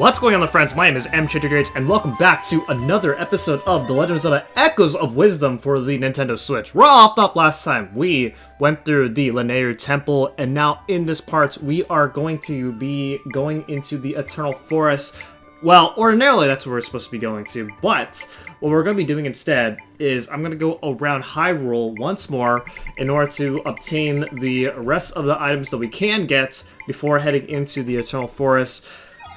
What's going on, friends? My name is M. and welcome back to another episode of The Legend of Zelda Echoes of Wisdom for the Nintendo Switch. We're all off top last time. We went through the Lanayru Temple, and now in this part, we are going to be going into the Eternal Forest. Well, ordinarily that's where we're supposed to be going to, but what we're going to be doing instead is I'm going to go around Hyrule once more in order to obtain the rest of the items that we can get before heading into the Eternal Forest.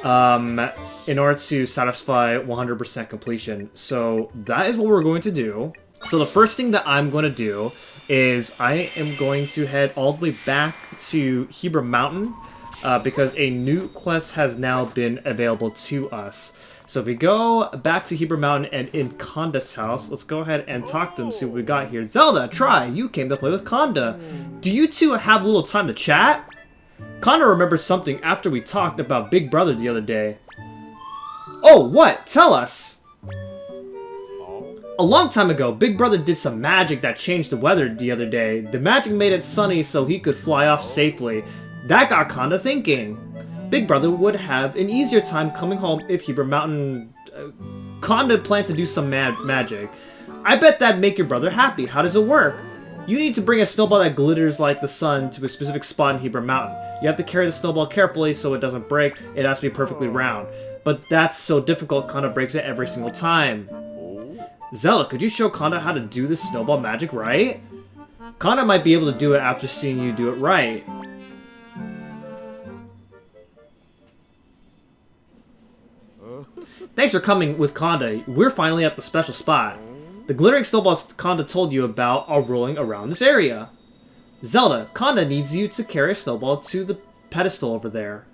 In order to satisfy 100% completion. So that is what we're going to do. So the first thing that I'm going to do is I am going to head all the way back to Hebra Mountain because a new quest has now been available to us. So if we go back to Hebra Mountain and in Conda's house, let's go ahead and talk to him, see what we got here. Zelda, try! You came to play with Conda. Do you two have a little time to chat? Conda remembers something after we talked about Big Brother the other day. Oh, what? Tell us! A long time ago, Big Brother did some magic that changed the weather the other day. The magic made it sunny so he could fly off safely. That got Conda thinking. Big Brother would have an easier time coming home if Hebra Mountain... Conda plans to do some magic. I bet that'd make your brother happy. How does it work? You need to bring a snowball that glitters like the sun to a specific spot in Hebra Mountain. You have to carry the snowball carefully so it doesn't break. It has to be perfectly round. But that's so difficult, Conda breaks it every single time. Zelda, could you show Conda how to do this snowball magic right? Conda might be able to do it after seeing you do it right. Thanks for coming with Conda. We're finally at the special spot. The glittering snowballs Conda told you about are rolling around this area. Zelda, Conda needs you to carry a snowball to the pedestal over there.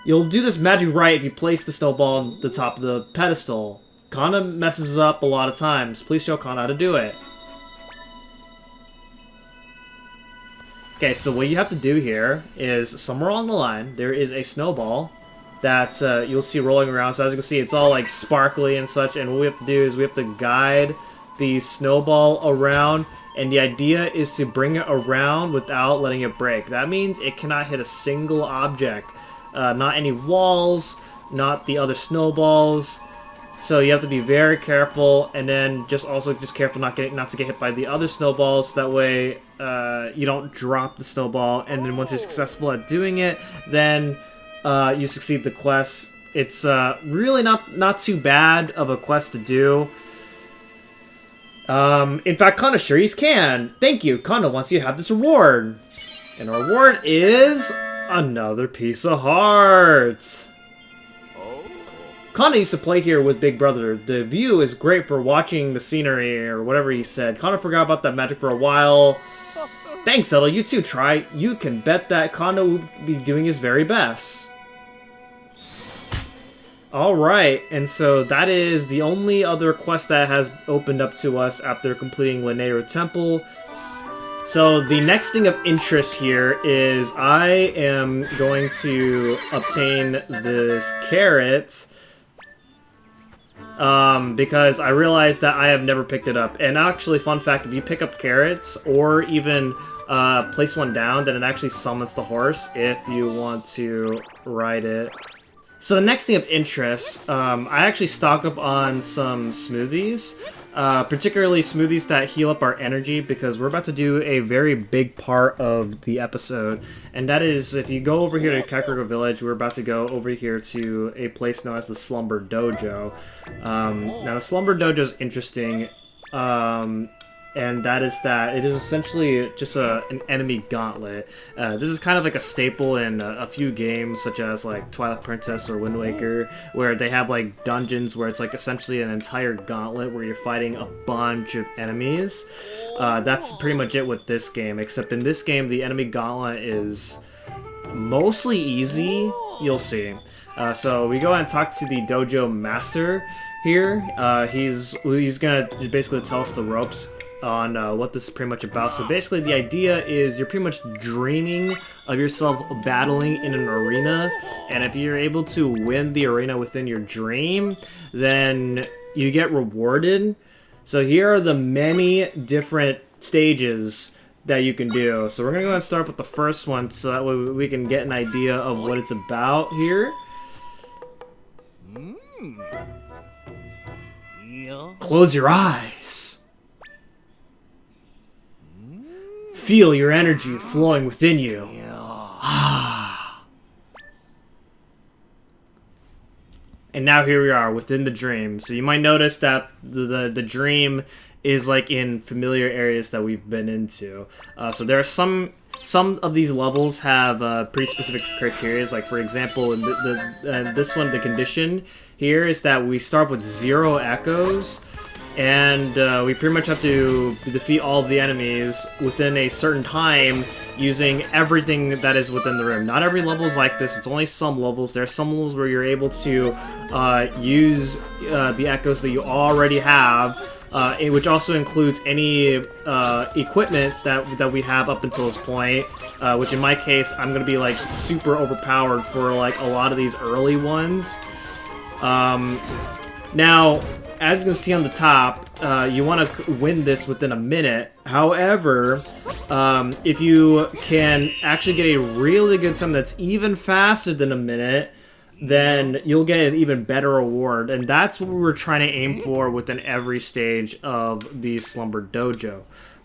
You'll do this magic right if you place the snowball on the top of the pedestal. Conda messes up a lot of times. Please show Conda how to do it. Okay, so what you have to do here is somewhere along the line, there is a snowball that you'll see rolling around. So as you can see, it's all like sparkly and such, and what we have to do is we have to guide the snowball around, and the idea is to bring it around without letting it break. That means it cannot hit a single object, not any walls, not the other snowballs. So you have to be very careful, and then just careful not to get hit by the other snowballs. So that way you don't drop the snowball, and then once you're successful at doing it, then you succeed the quest. It's really not too bad of a quest to do. In fact, Conda sure can. Thank you. Conda wants you to have this reward. And the reward is another piece of heart. Conda used to play here with Big Brother. The view is great for watching the scenery, or whatever he said. Conda forgot about that magic for a while. Thanks, Zelda. You too, try. You can bet that Conda will be doing his very best. Alright, and so that is the only other quest that has opened up to us after completing Lanayru Temple. So the next thing of interest here is I am going to obtain this carrot because I realized that I have never picked it up. And actually, fun fact, if you pick up carrots or even place one down, then it actually summons the horse if you want to ride it. So the next thing of interest, I actually stock up on some smoothies, particularly smoothies that heal up our energy, because we're about to do a very big part of the episode, and that is if you go over here to Kakariko Village, we're about to go over here to a place known as the Slumber Dojo. Now the Slumber Dojo is interesting, and that is that it is essentially just an enemy gauntlet. This is kind of like a staple in a few games, such as like Twilight Princess or Wind Waker, where they have like dungeons where it's like essentially an entire gauntlet where you're fighting a bunch of enemies. That's pretty much it with this game, except in this game the enemy gauntlet is mostly easy. You'll see. So we go and talk to the dojo master here. He's gonna basically tell us the ropes on what this is pretty much about. So basically the idea is you're pretty much dreaming of yourself battling in an arena, and if you're able to win the arena within your dream, then you get rewarded. So here are the many different stages that you can do. So we're gonna go and start with the first one so that way we can get an idea of what it's about here. Close your eyes. Feel your energy flowing within you. And now here we are within the dream. So you might notice that the dream is like in familiar areas that we've been into. So there are some of these levels have pretty specific criteria. Like for example, in this one, the condition here is that we start with 0 echoes, and we pretty much have to defeat all of the enemies within a certain time using everything that is within the room. Not every level is like this. It's only some levels. There are some levels where you're able to use the echoes that you already have, which also includes any equipment that we have up until this point, which in my case, I'm going to be like super overpowered for like a lot of these early ones. Now, as you can see on the top, you want to win this within a minute. However, if you can actually get a really good time that's even faster than a minute, then you'll get an even better reward. And that's what we were trying to aim for within every stage of the Slumber Dojo.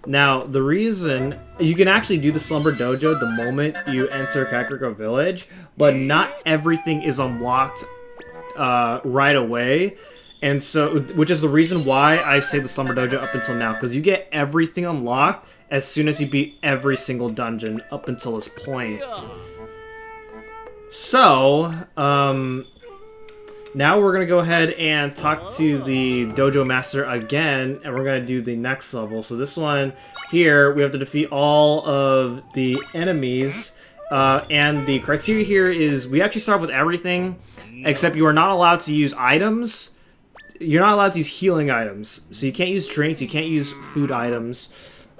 Now, the reason you can actually do the Slumber Dojo the moment you enter Kakariko Village, but not everything is unlocked right away. And so, which is the reason why I say the Slumber Dojo up until now, because you get everything unlocked as soon as you beat every single dungeon up until this point. So, now we're going to go ahead and talk to the Dojo Master again, and we're going to do the next level. So this one here, we have to defeat all of the enemies, and the criteria here is we actually start with everything, except you are not allowed to use items. You're not allowed to use healing items, so you can't use drinks, you can't use food items,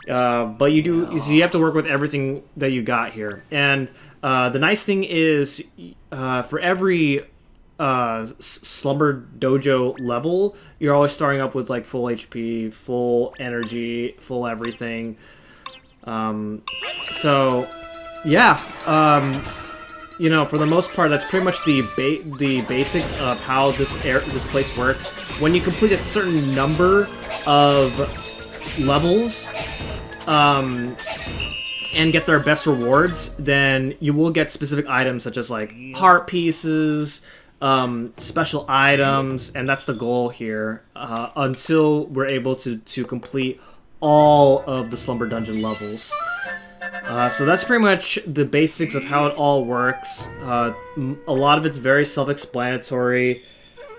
but you do. So you have to work with everything that you got here. And the nice thing is, for every Slumber Dojo level, you're always starting up with like full HP, full energy, full everything. So yeah. You know, for the most part, that's pretty much the basics of how this place works. When you complete a certain number of levels, and get their best rewards, then you will get specific items such as like heart pieces, special items, and that's the goal here. Until we're able to complete all of the Slumber Dungeon levels. So that's pretty much the basics of how it all works. A lot of it's very self-explanatory.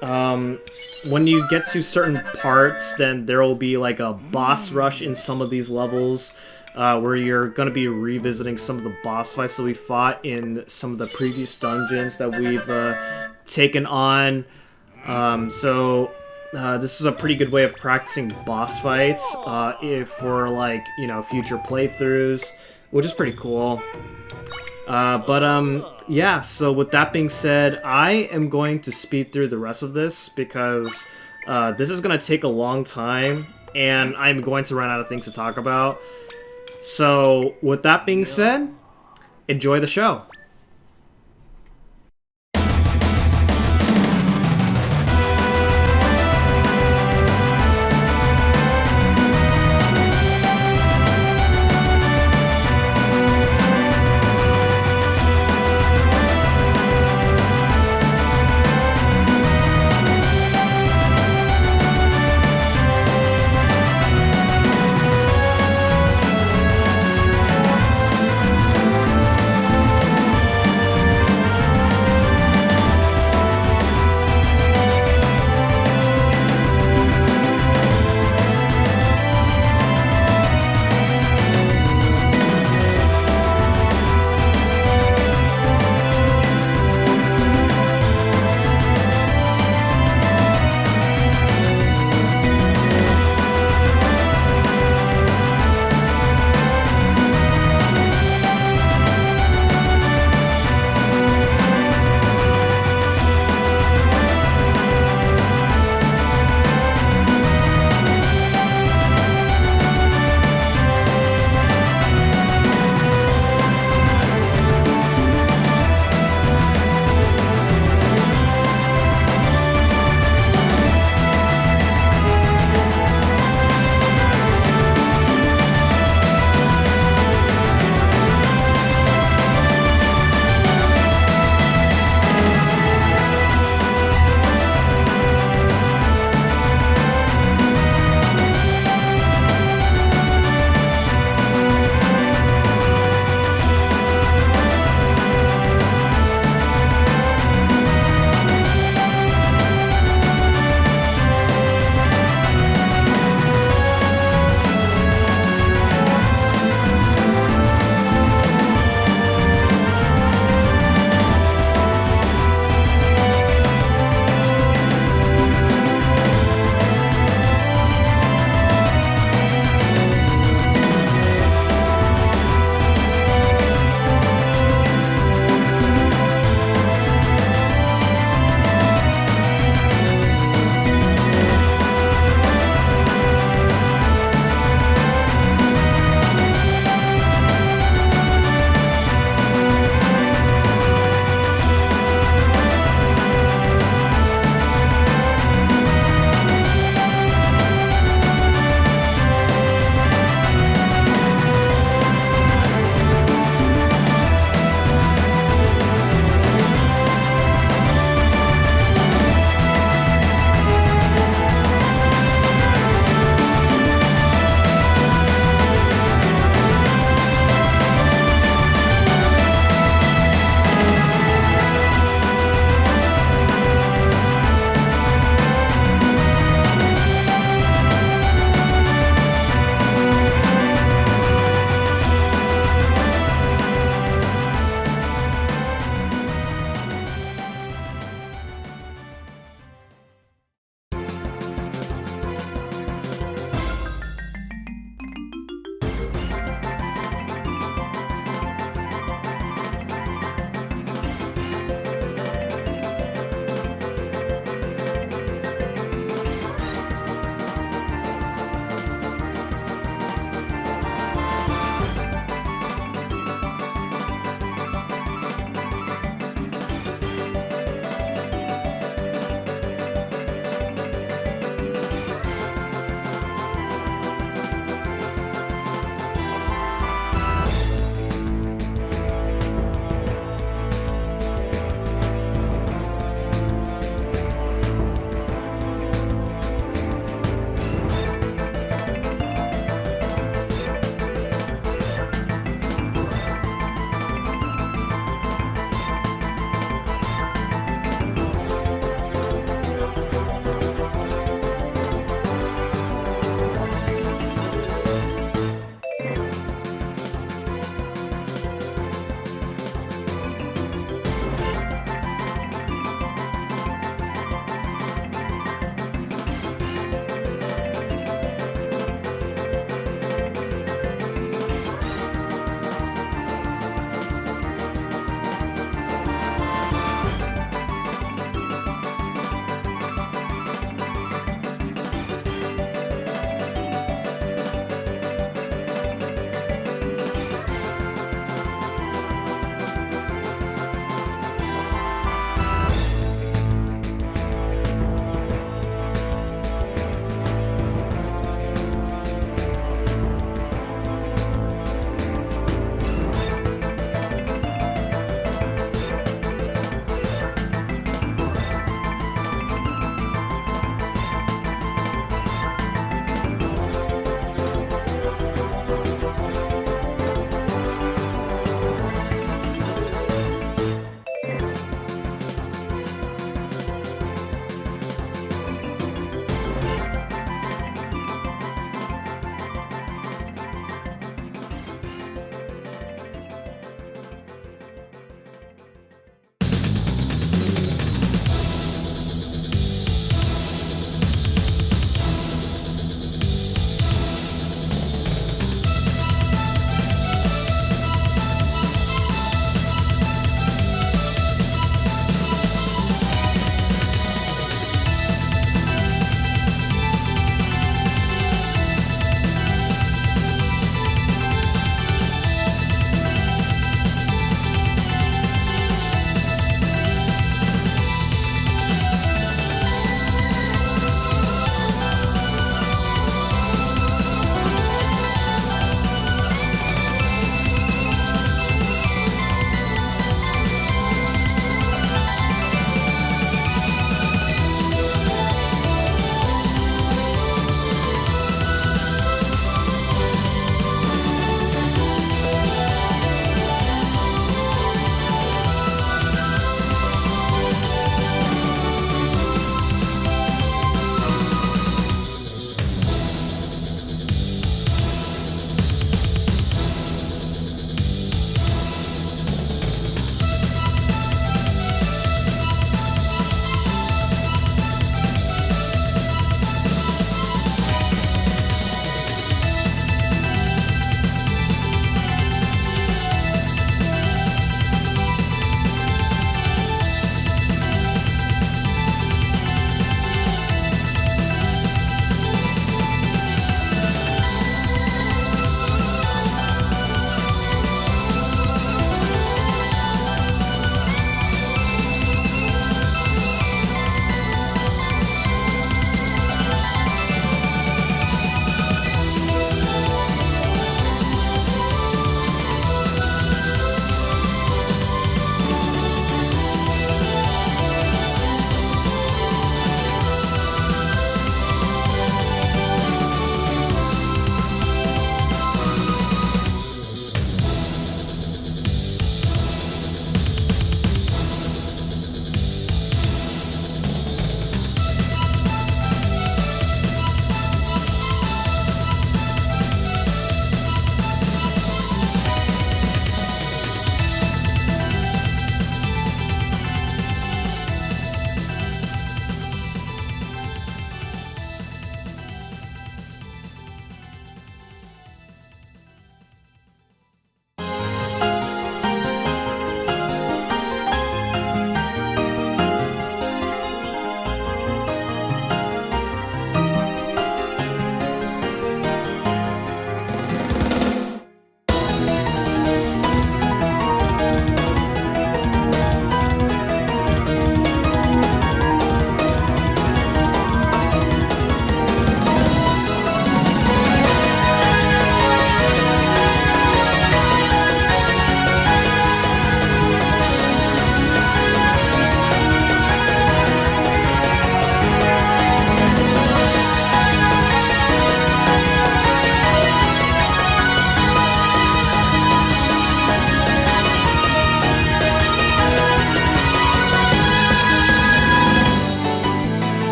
When you get to certain parts, then there will be like a boss rush in some of these levels, where you're going to be revisiting some of the boss fights that we fought in some of the previous dungeons that we've taken on. So this is a pretty good way of practicing boss fights for like, you know, future playthroughs, which is pretty cool. Yeah, so with that being said, I am going to speed through the rest of this because this is going to take a long time, and I'm going to run out of things to talk about. So, with that being said, enjoy the show.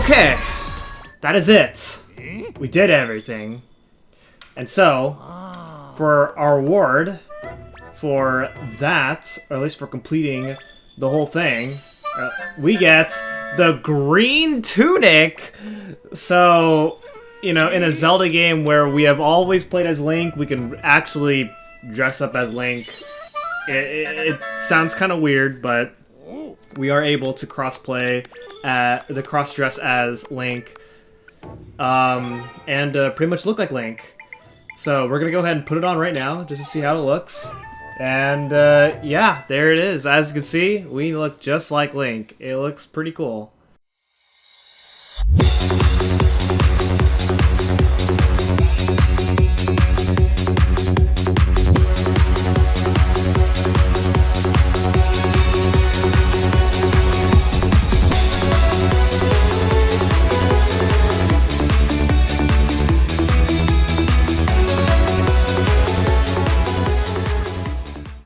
Okay, that is it. We did everything. And so, for our reward for that, or at least for completing the whole thing, we get the green tunic. So, you know, in a Zelda game where we have always played as Link, we can actually dress up as Link. It sounds kind of weird, but we are able to cross-play, the cross-dress as Link, and pretty much look like Link. So we're gonna go ahead and put it on right now, just to see how it looks. And yeah, there it is. As you can see, we look just like Link. It looks pretty cool.